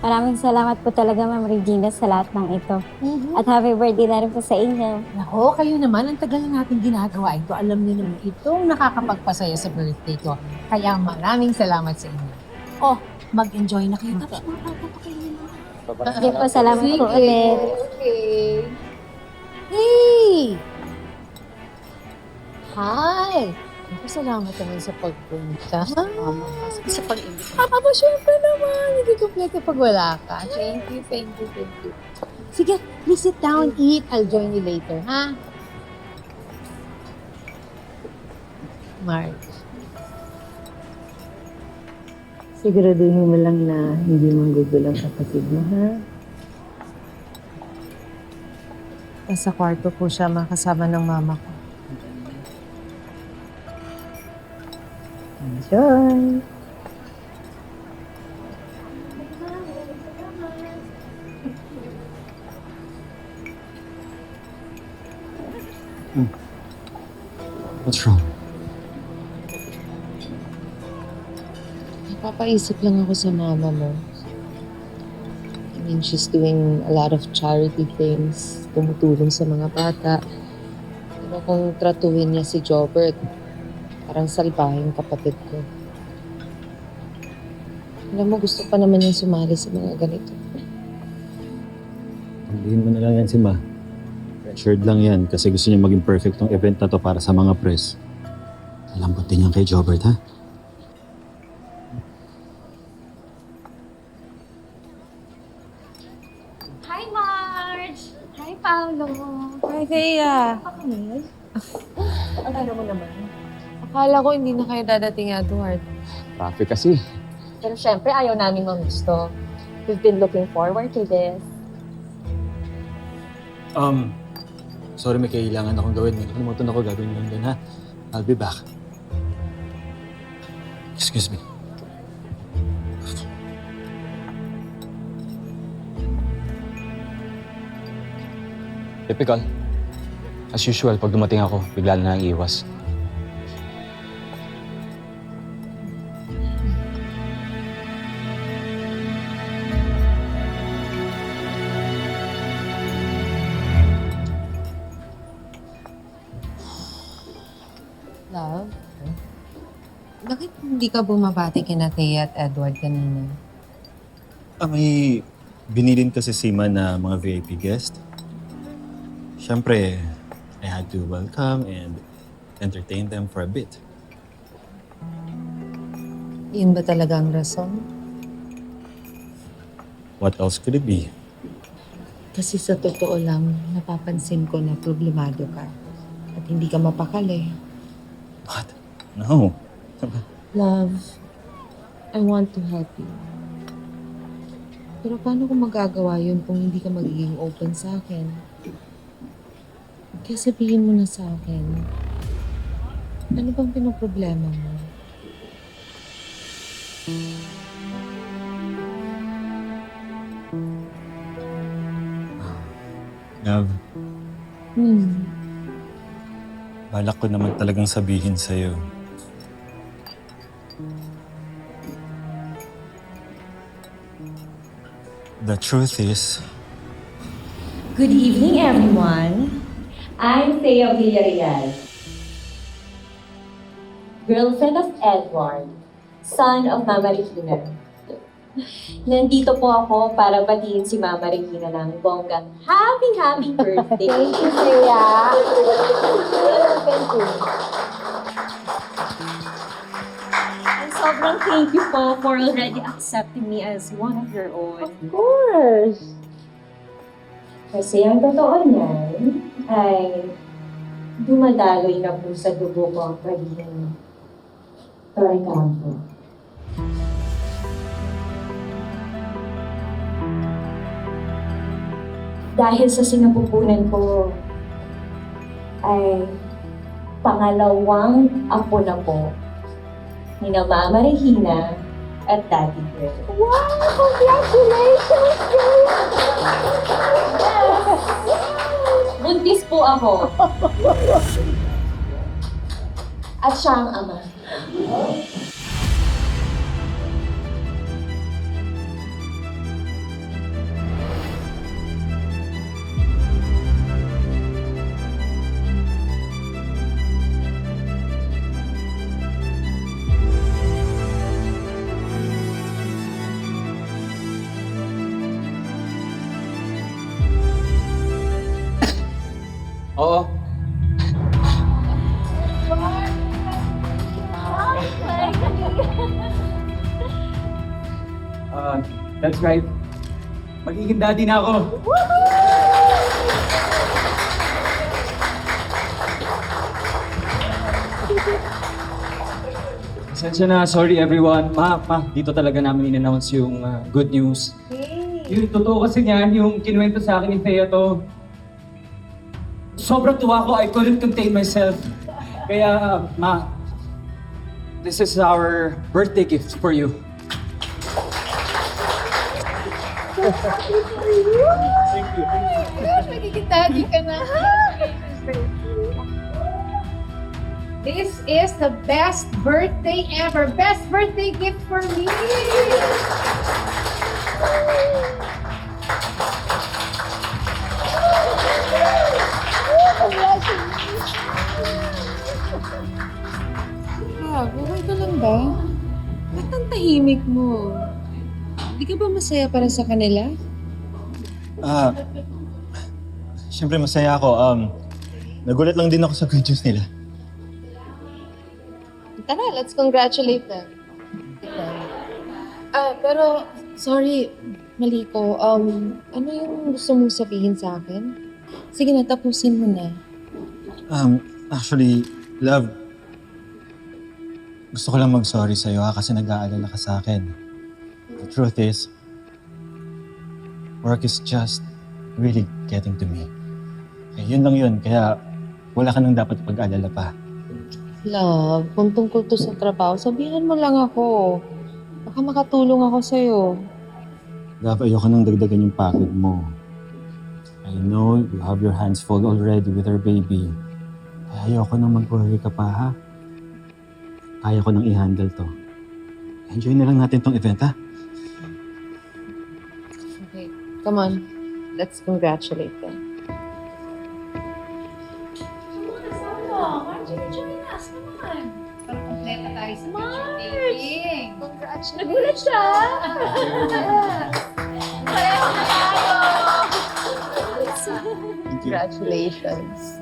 Maraming salamat po talaga, Ma'am Regina, sa lahat ng ito. At happy birthday na rin po sa inyo. Nako, kayo naman, ang tagal na natin ginagawa ito. Alam niyo naman, itong nakakapagpasaya sa birthday ko. Kaya maraming salamat sa inyo. Oh, mag-enjoy na kayo. Tapos makakapakainin mo. Sige po, salamat po ulit. Okay. Hey! Hi! Ako, salamat naman sa pagpunta. Sa pag-imbita. Aba, syempre naman. Hindi kompleto pag wala ka. Thank you, thank you, thank you. Sige, please sit down, eat. I'll join you later, ha? Mark. Siguraduhin mo lang na hindi manggugulo ang kapatid mo, ha? Nasa kwarto po siya makasama ng mama ko. Enjoy! What's wrong? Napapaisip lang ako sa mama mo. I mean, she's doing a lot of charity things, tumutulong sa mga bata. Pero kung tratuhin niya si Jobert, parang salbahing kapatid ko. Alam mo, gusto pa naman niya sumali sa mga ganito. Pagdihin mo na lang yan si Ma. Pressured lang yan kasi gusto niya maging perfect tong event na to para sa mga press. Lambot din yan kay Jobert, ha? Hi, Marge! Hi, Paolo! Hi, Thea. Ano mo naman? Akala ko hindi na kayo dadating, Edward. Traffic kasi. Pero syempre, ayaw namin magusto. We've been looking forward to this. Sorry, may kailangan akong gawin. May nakalimutan ako gagawin lang din, ha? I'll be back. Excuse me. Typical. As usual, pag dumating ako, bigla na lang iwas. Love? Bakit hindi ka bumabati kina Thea at Edward kanina? May binilin kasi si Ma na mga VIP guest. Siyempre, I had to welcome and entertain them for a bit. Yun ba talaga ang rason? What else could it be? Kasi sa totoo lang, napapansin ko na problemado ka at hindi ka mapakali. What? No. Love, I want to help you. Pero paano ko magagawa yun kung hindi ka magiging open sa akin? Kaya sabihin mo na sa akin, ano bang pinoproblema mo? Love, Hmm. balak ko naman talagang sabihin sa'yo. The truth is, Good evening, everyone. I'm Thea Villarreal, girlfriend of Edward, son of Mama Regina. Nandito po ako para batiin si Mama Regina ng bonggang happy birthday. Thank you, Thea. Thank you. And sobrang thank you po for already accepting me as one of your own. Of course! Kasi ang totoo niyan ay dumadaloy na po sa dugo ko ang pagiging Torre Campo. Dahil sa sinapupunan ko ay pangalawang apo na po ni na Mama Regina at Daddy Greg. Wow! Congratulations! Buntis po ako. At siya ang ama. Oo. That's right. Magiging daddy na ako. Pasensya na, sorry everyone. Dito talaga namin in-announce yung good news. Yung totoo kasi niyan, yung kinuwento sa akin ni Thea to, sobrang tuwa ko, I couldn't contain myself. Kaya, this is our birthday gift for you. Magiging daddy ka na. This is the best birthday ever. Best birthday gift for me. Okay ka lang ba? Ba't ang tahimik mo? Di ka ba masaya para sa kanila? Siyempre masaya ako. Nagulat lang din ako sa good news nila. Tara, let's congratulate them. Pero, sorry, mali ko. Ano yung gusto mong sabihin sa akin? Sige na, tapusin mo na. Actually, love, gusto ko lang mag-sorry sa'yo kasi nag-aalala ka sa akin. The truth is, work is just really getting to me. Yun lang yun, kaya wala ka nang dapat pag-alala pa. Love, kung tungkol to sa trabaho, sabihan mo lang ako. Baka makatulong ako sa'yo. Love, ayoko nang dagdagan yung pagod mo. I know you have your hands full already with our baby. Kaya ayoko nang mag-worry ka pa, ha? Kaya ko nang i-handle to. Enjoy na lang natin tong event, ha? Okay, come on. Let's congratulate them. Why don't you join us? Come on. Para kompleta tayo sa picture taking. Congratulations. Nagulat siya. Pareho na tayo. Congratulations.